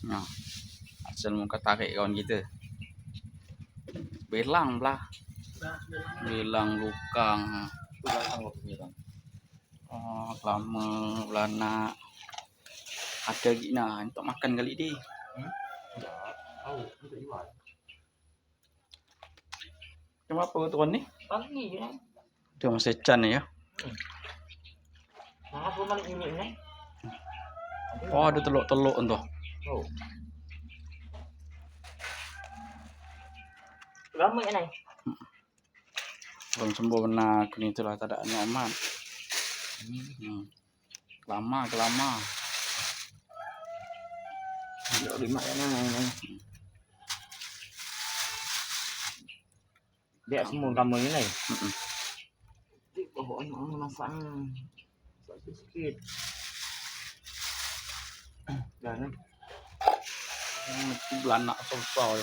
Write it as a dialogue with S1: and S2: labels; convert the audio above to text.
S1: Nah, asal muka tarik kawan kita. Belang belah. Belang lukang. Oh, lama belana. Ada gina untuk makan kali di. Cuma apa tuan ni?
S2: Pagi ya.
S1: Dia masih can ya.
S2: Nah, aku balik ini ni.
S1: Oh, ada teluk-teluk tu.
S2: Oh. Lama ya ni.
S1: Belum sembuh benar kini itulah tak ada aman. Lama.
S2: Yo 5 ni. Dia semua kamu ni. Di bawah ni masak. Sikit. Dah ni.
S1: Belanak sol-sol.